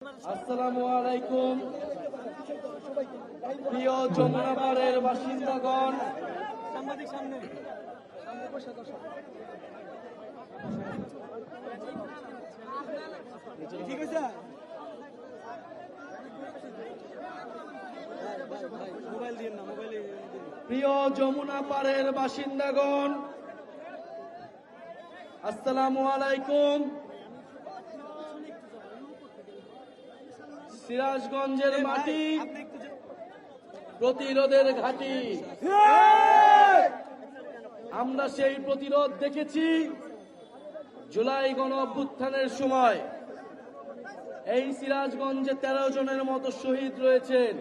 আসসালামু আলাইকুম। প্রিয় যমুনা পাড়ের বাসিন্দাগণ, প্রিয় যমুনা পাড়ের বাসিন্দাগণ, আসসালামু আলাইকুম। সিরাজগঞ্জের মাটি প্রতিরোধের ঘাঁটি। আমরা সেই প্রতিরোধ দেখেছি জুলাই গণ অভ্যুত্থানের সময়। এই সিরাজগঞ্জে 13 জনের মতো শহীদ রয়েছেন।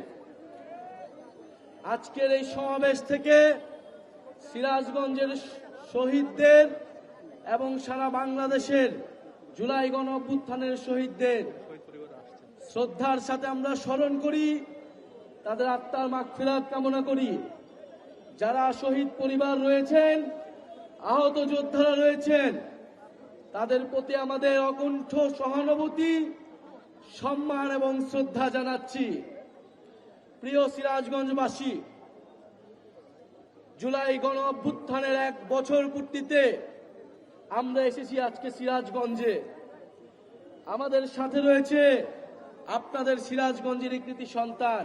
আজকের এই সমাবেশ থেকে সিরাজগঞ্জের শহীদদের এবং সারা বাংলাদেশের জুলাই গণ অভ্যুত্থানের শহীদদের শ্রদ্ধার সাথে আমরা স্মরণ করি, তাদের আত্মার মাগফিরাত কামনা করি। যারা শহীদ পরিবার রয়েছেন, আহত যোদ্ধারা রয়েছেন, তাদের প্রতি আমাদের অকুণ্ঠ সহানুভূতি, সম্মান এবং শ্রদ্ধা জানাচ্ছি। প্রিয় সিরাজগঞ্জবাসী, জুলাই গণ অভ্যুত্থানের 1 বছর পূর্তিতে আমরা এসেছি আজকে সিরাজগঞ্জে। আমাদের সাথে রয়েছে আপনাদের সিরাজগঞ্জের কৃতি সন্তান,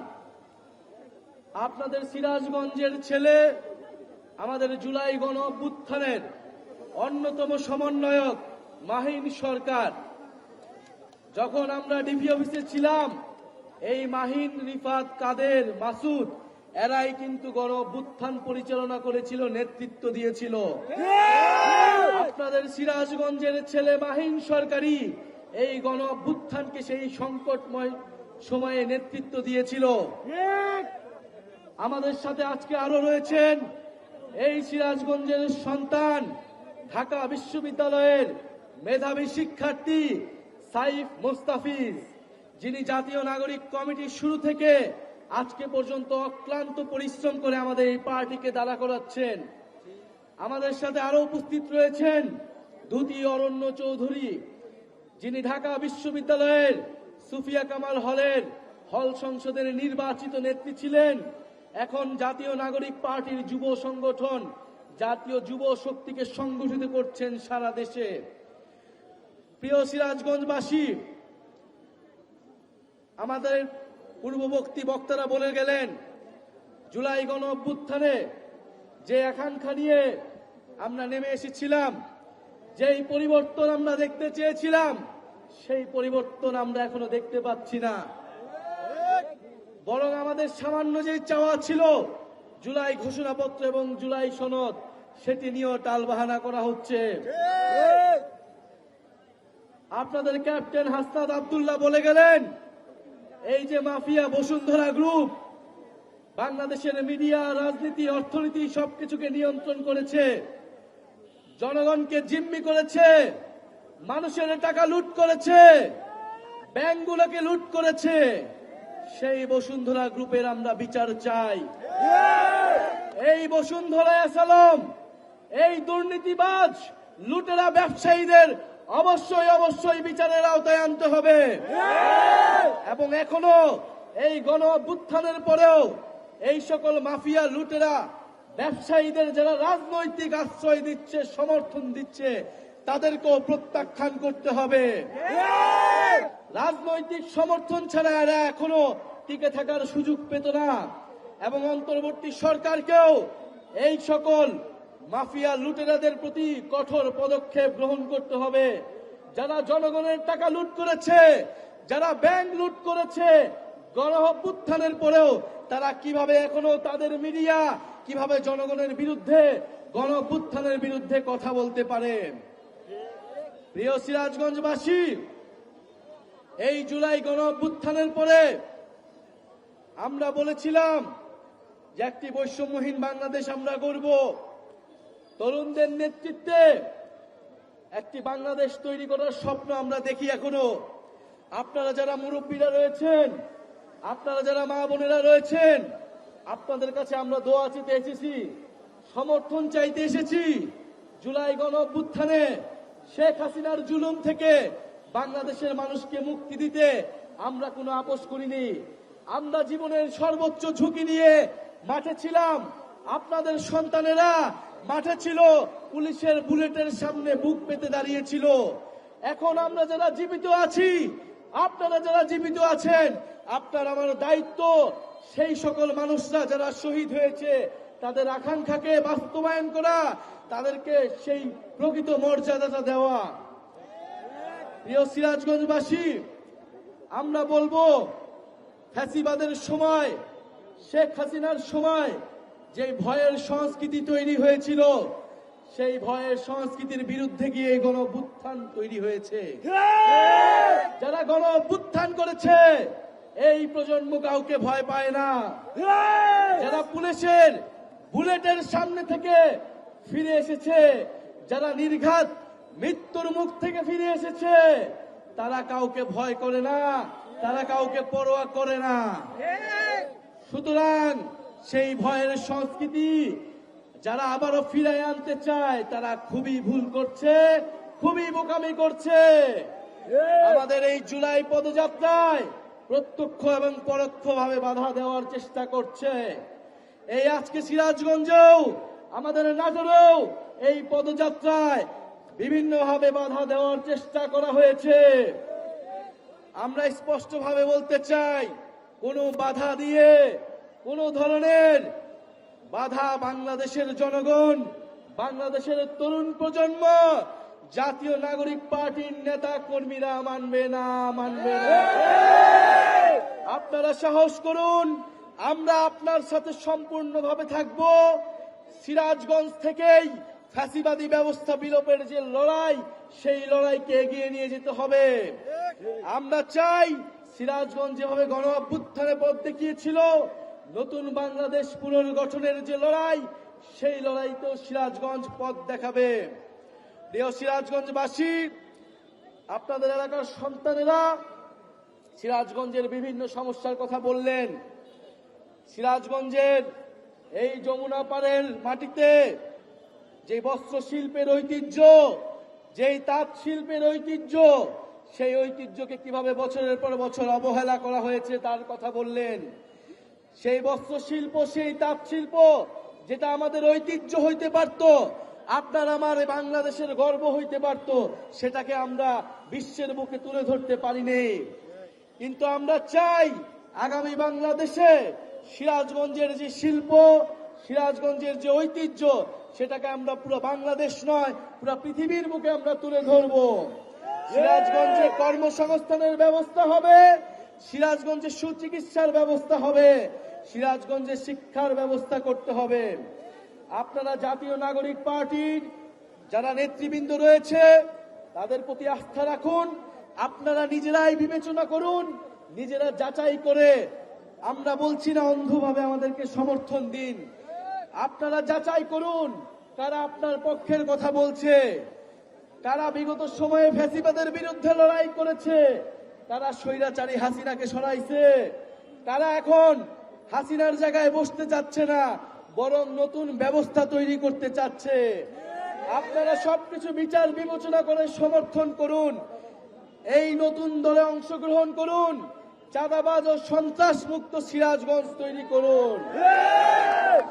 আপনাদের সিরাজগঞ্জের ছেলে, আমাদের জুলাই গণ অভ্যুত্থানের অন্যতম সমন্বয়ক মাহিন সরকার। যখন আমরা ডিবি অফিসে ছিলাম, এই মাহিন, রিফাত, কাদের, মাসুদ এরাই কিন্তু গণ অভ্যুত্থান পরিচালনা করেছিল, নেতৃত্ব দিয়েছিল। আপনাদের সিরাজগঞ্জের ছেলে মাহিন সরকারই এই গণ অভ্যুত্থানকে সেই সংকটময় সময়ে নেতৃত্ব দিয়েছিল। আমাদের সাথে আজকে আরো রয়েছেন এই সিরাজগঞ্জের সন্তান, ঢাকা বিশ্ববিদ্যালয়ের মেধাবী শিক্ষার্থী সাইফ মোস্তাফিজ, যিনি জাতীয় নাগরিক কমিটির শুরু থেকে আজকে পর্যন্ত অক্লান্ত পরিশ্রম করে আমাদের এই পার্টিকে দাঁড়া করাচ্ছেন। আমাদের সাথে আরো উপস্থিত রয়েছেন দুতি অরণ্য চৌধুরী, যিনি ঢাকা বিশ্ববিদ্যালয়ের সুফিয়া কামাল হলের হল সংসদের নির্বাচিত নেত্রী ছিলেন, এখন জাতীয় নাগরিক পার্টির যুব সংগঠন জাতীয় যুব শক্তিকে সংগঠিত করছেন সারা দেশে। প্রিয় সিরাজগঞ্জবাসী, আমাদের পূর্ববর্তী বক্তারা বলে গেলেন, জুলাই গণ অভ্যুত্থানে যে আকাঙ্ক্ষা নিয়ে আমরা নেমে এসেছিলাম, যেই পরিবর্তন আমরা দেখতে চেয়েছিলাম, সেই পরিবর্তন আমরা এখনো দেখতে পাচ্ছি না। বরং আমাদের সামান্য যে চাওয়া ছিল জুলাই ঘোষণাপত্র এবং জুলাই সনদ, সেটি নিয়েও টালবাহানা করা হচ্ছে। আপনাদের ক্যাপ্টেন হাসনাত আব্দুল্লাহ বলে গেলেন, এই যে মাফিয়া বসুন্ধরা গ্রুপ বাংলাদেশের মিডিয়া, রাজনীতি, অর্থনীতি সবকিছুকে নিয়ন্ত্রণ করেছে, জনগণকে জিম্মি করেছে, মানুষের টাকা লুট করেছে, ব্যাংকগুলোকে লুট করেছে। সেই বসুন্ধরা গ্রুপের আমরা বিচার চাই। এই বসুন্ধরা আসালাম, এই দুর্নীতিবাজ লুটেরা ব্যবসায়ীদের অবশ্যই অবশ্যই বিচারের আওতায় আনতে হবে। এবং এখনো এই গণ অভ্যুত্থানের পরেও এই সকল মাফিয়া লুটেরা ব্যবসায়ীদের যারা রাজনৈতিক আশ্রয় দিচ্ছে, সমর্থন দিচ্ছে, তাদেরকেও প্রত্যাখ্যান করতে হবে। রাজনৈতিক সমর্থন ছাড়া এরা এখনো টিকে থাকার সুযোগ পেত না। এবং অন্তর্বর্তী সরকারকেও এই সকল মাফিয়া লুটেরাদের প্রতি কঠোর পদক্ষেপ গ্রহণ করতে হবে। যারা জনগণের টাকা লুট করেছে, যারা ব্যাংক লুট করেছে, গণ অভ্যুত্থানের পরেও তারা কিভাবে এখনো তাদের মিডিয়া কিভাবে জনগণের বিরুদ্ধে, গণ অভ্যুত্থানের বিরুদ্ধে কথা বলতে পারে। প্রিয় সিরাজগঞ্জবাসী, এই জুলাই গণ অভ্যুত্থানের পরে আমরা বলেছিলাম যে একটি বৈষম্যহীন বাংলাদেশ আমরা গড়ব। তরুণদের নেতৃত্বে একটি বাংলাদেশ তৈরি করার স্বপ্ন আমরা দেখি এখনো। আপনারা যারা মুরব্বীরা রয়েছেন, আপনারা যারা মা বোনেরা রয়েছেন, আপনাদের কাছে আমরা দোয়া চেতে এসেছি, সমর্থন চাইতে এসেছি। জুলাই গণ অভ্যুত্থানে শেখ হাসিনার জুলুম থেকে বাংলাদেশের মানুষকে মুক্তি দিতে আমরা কোনো আপোষ করিনি। আমরা জীবনের সর্বোচ্চ ঝুঁকি নিয়ে মাঠে ছিলাম। আপনাদের সন্তানেরা মাঠে ছিল, পুলিশের বুলেটের সামনে বুক পেতে দাঁড়িয়েছিল। এখন আমরা যারা জীবিত আছি, আপনারা যারা জীবিত আছেন, আপনার আমার দায়িত্ব সেই সকল মানুষরা যারা শহীদ হয়েছে তাদের আকাঙ্ক্ষাকে বাস্তবায়ন করা, তাদেরকে সেই প্রকৃত মর্যাদাটা দেওয়া। প্রিয় সিরাজগঞ্জবাসী, আমরা বলবো ফ্যাসিবাদের সময়, শেখ হাসিনার সময় যে ভয়ের সংস্কৃতি তৈরি হয়েছিল, সেই ভয়ের সংস্কৃতির বিরুদ্ধে গিয়ে গণ অভ্যুত্থান তৈরি হয়েছে। যারা গণ অভ্যুত্থান করেছে এই প্রজন্ম কাউকে ভয় পায় না। যারা পুলিশের বুলেটের সামনে থেকে ফিরে এসেছে, যারা নির্ঘাত মৃত্যুর মুখ থেকে ফিরে এসেছে, তারা কাউকে ভয় করে না, তারা কাউকে পরোয়া করে না। সুতরাং সেই ভয়ের সংস্কৃতি যারা আবারও ফিরে আনতে চায় তারা খুবই ভুল করছে, খুবই বোকামি করছে। আমাদের এই জুলাই পদযাত্রায় প্রত্যক্ষ এবং পরোক্ষভাবে বাধা দেওয়ার চেষ্টা করছে। এই আজকে সিরাজগঞ্জেও, আমাদের নাটোরেও এই পদযাত্রায় বিভিন্নভাবে বাধা দেওয়ার চেষ্টা করা হয়েছে। আমরা স্পষ্টভাবে বলতে চাই, কোনো বাধা দিয়ে, কোনো ধরনের বাধা বাংলাদেশের জনগণ, বাংলাদেশের তরুণ প্রজন্ম, জাতীয় নাগরিক পার্টির নেতা কর্মীরা মানবে না, মানবে না। আপনারা সাহস করুন, আমরা আপনার সাথে সম্পূর্ণভাবে থাকব। সিরাজগঞ্জ থেকেই ফ্যাসিবাদী ব্যবস্থা বিলোপের যে লড়াই, সেই লড়াইকে এগিয়ে নিয়ে যেতে হবে। আমরা চাই সিরাজগঞ্জ যেভাবে গণ অভ্যুত্থানে পথ দেখিয়েছিল, নতুন বাংলাদেশ পুনর্গঠনের যে লড়াই, সেই লড়াইতেও সিরাজগঞ্জ পথ দেখাবে। প্রিয় সিরাজগঞ্জবাসী, আপনাদের এলাকার সন্তানেরা সিরাজগঞ্জের বিভিন্ন সমস্যার কথা বললেন। সিরাজগঞ্জের এই যমুনা পাড়ের মাটিতে যে বস্ত্র শিল্পের ঐতিহ্য, যেই তাঁত শিল্পের ঐতিহ্য, সেই ঐতিহ্যকে কিভাবে বছরের পর বছর অবহেলা করা হয়েছে তার কথা বললেন। সেই বস্ত্র শিল্প, সেই তাঁত শিল্প যেটা আমাদের ঐতিহ্য হইতে পারত, আপনার আমার বাংলাদেশের গর্ব হইতে পারত, সেটাকে আমরা বিশ্বের বুকে তুলে ধরতে পারিনি। কিন্তু আমরা চাই আগামী বাংলাদেশে সিরাজগঞ্জের যে শিল্প, সিরাজগঞ্জের যে ঐতিহ্য, সেটাকে আমরা পুরো বাংলাদেশ নয়, পুরো পৃথিবীর বুকে আমরা তুলে ধরব। সিরাজগঞ্জে কর্মসংস্থানের ব্যবস্থা হবে, সিরাজগঞ্জে সুচিকিৎসার ব্যবস্থা হবে, সিরাজগঞ্জে শিক্ষার ব্যবস্থা করতে হবে। আপনারা জাতীয় নাগরিক পার্টির যারা নেতৃবৃন্দ রয়েছে তাদের প্রতি আস্থা রাখুন। আপনারা নিজেরাই বিবেচনা করুন, নিজেরা যাচাই করে, আমরা বলছি না অন্ধভাবে আমাদেরকে সমর্থন দিন। আপনারা যাচাই করুন কারা আপনার পক্ষের কথা বলছে, কারা বিগত সময়ে ফ্যাসিবাদের বিরুদ্ধে লড়াই করেছে, কারা স্বৈরাচারী হাসিনাকে সরাইছে, কারা এখন হাসিনার জায়গায় বসতে চাচ্ছে না, বরং নতুন ব্যবস্থা তৈরি করতে চাচ্ছে। আপনারা সবকিছু বিচার বিবেচনা করে সমর্থন করুন, এই নতুন দলে অংশগ্রহণ করুন, চাঁদাবাজ ও সন্ত্রাস মুক্ত সিরাজগঞ্জ তৈরি করুন।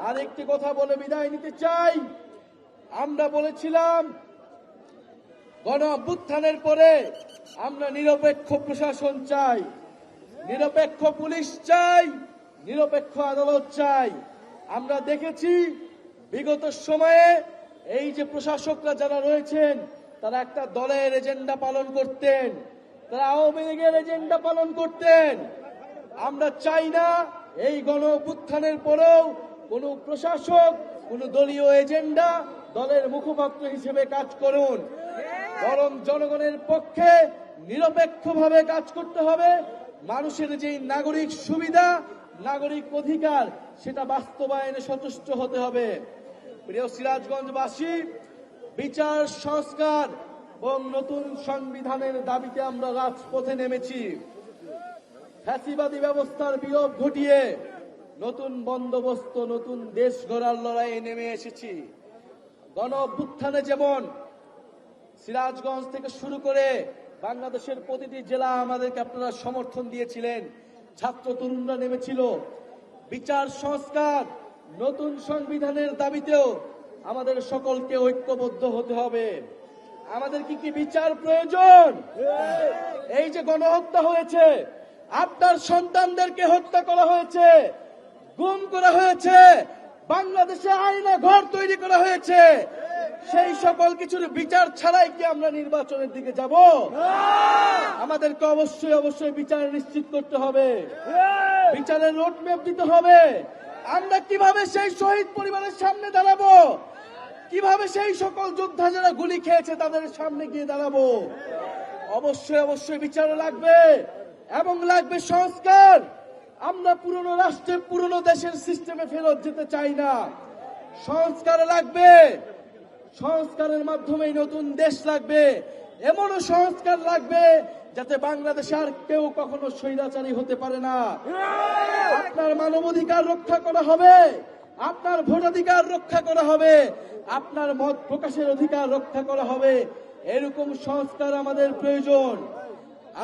আরেকটি কথা বলে বিদায় নিতে চাই, আমরা বলেছিলাম গণ অভ্যুত্থানের পরে আমরা নিরপেক্ষ প্রশাসন চাই, নিরপেক্ষ পুলিশ চাই, নিরপেক্ষ আদালত চাই। আমরা দেখেছি বিগত সময়ে এই যে প্রশাসকরা যারা রয়েছেন তারা একটা দলের এজেন্ডা পালন করতেন, তারা আওয়ামী লীগের এজেন্ডা পালন করতেন। আমরা চাই না এই গণ অভ্যুত্থানের পরেও কোন প্রশাসক কোন দলীয় এজেন্ডা, দলের মুখপাত্র হিসেবে কাজ করুন, বরং জনগণের পক্ষে নিরপেক্ষভাবে কাজ করতে হবে। মানুষের যে নাগরিক সুবিধা, নাগরিক অধিকার, সেটা বাস্তবায়নে সচেষ্ট হতে হবে। প্রিয় সিরাজগঞ্জবাসী, বিচার সংস্কার এবং নতুন সংবিধানের দাবিতে আমরা রাজপথে নেমেছি। ফ্যাসিবাদী ব্যবস্থার বিলোপ ঘটিয়ে নতুন বন্দোবস্ত, নতুন দেশ গড়ার লড়াইয়ে নেমে এসেছি। গণ অভ্যুত্থানে যেমন সিরাজগঞ্জ থেকে শুরু করে বাংলাদেশের প্রতিটি জেলা আমাদেরকে আপনারা সমর্থন দিয়েছিলেন, ছাত্র তরুণরা নেমেছিল। বিচার সংস্কার, নতুন সংবিধানের দাবিতেও আমাদের সকলকে ঐক্যবদ্ধ হতে হবে। আমাদের কি বিচার প্রয়োজন? এই যে গণহত্যা হয়েছে, আপনার সন্তানদেরকে হত্যা করা হয়েছে, গুম করা হয়েছে, বাংলাদেশে আইনা ঘর তৈরি করা হয়েছে, সেই সকল কিছুর বিচার ছাড়াই কি আমরা নির্বাচনের দিকে যাব? আমাদেরকে অবশ্যই বিচার নিশ্চিত করতে হবে, বিচারের রোডম্যাপ দিতে হবে। আমরা কিভাবে সেই শহীদ পরিবারের সামনে দাঁড়াবো, কিভাবে সেই সকল যোদ্ধা যারা গুলি খেয়েছে তাদের সামনে গিয়ে দাঁড়াবো? অবশ্যই বিচার লাগবে এবং লাগবে সংস্কার। আমরা পুরনো রাষ্ট্রে, পুরনো দেশের সিস্টেমে ফেরত যেতে চাই না। সংস্কার লাগবে, সংস্কারের মাধ্যমে নতুন দেশ লাগবে। এমনও সংস্কার লাগবে যাতে বাংলাদেশে আর কেউ কখনো স্বৈরাচারী হতে পারে না। আপনার মানবাধিকার রক্ষা করা হবে, আপনার ভোটাধিকার রক্ষা করা হবে, আপনার মত প্রকাশের অধিকার রক্ষা করা হবে। এরকম সংস্কার আমাদের প্রয়োজন।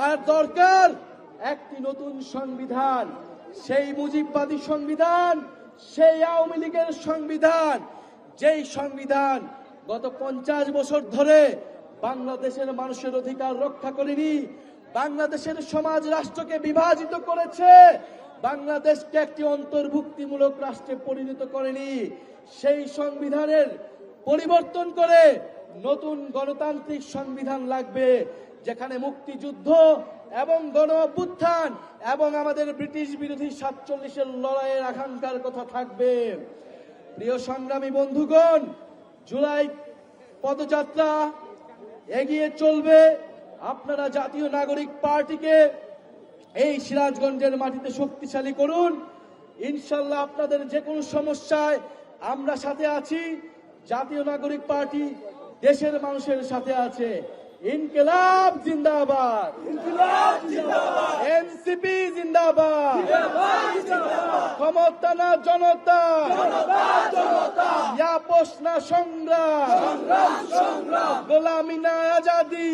আর দরকার একটি নতুন সংবিধান, সেই মুজিববাদী সংবিধান, সেই আওয়ামী লীগের সংবিধান, যেই সংবিধান গত 50 বছর ধরে বাংলাদেশের মানুষের অধিকার রক্ষা করেনি, বাংলাদেশের সমাজ রাষ্ট্রকে বিভাজিত করেছে, বাংলাদেশকে একটি অন্তর্ভুক্তিমূলক রাষ্ট্রে পরিণত করেনি। সেই সংবিধানের পরিবর্তন করে নতুন গণতান্ত্রিক সংবিধান লাগবে, যেখানে মুক্তিযুদ্ধ এবং গণ অভ্যুত্থান এবং আমাদের ব্রিটিশ বিরোধী 47-এর লড়াইয়ের আকাঙ্ক্ষার কথা থাকবে। প্রিয় সংগ্রামী বন্ধুগণ, জুলাই পদযাত্রা এগিয়ে চলবে। আপনারা জাতীয় নাগরিক পার্টিকে এই সিরাজগঞ্জের মাটিতে শক্তিশালী করুন। ইনশাল্লাহ আপনাদের যে কোনো সমস্যায় আমরা সাথে আছি। জাতীয় নাগরিক পার্টি দেশের মানুষের সাথে আছে। ইনকিলাব জিন্দাবাদ, এনসিপি জিন্দাবাদ, ক্ষমতা না জনতা, আপোষ না সংগ্রাম, গোলামি না আজাদি।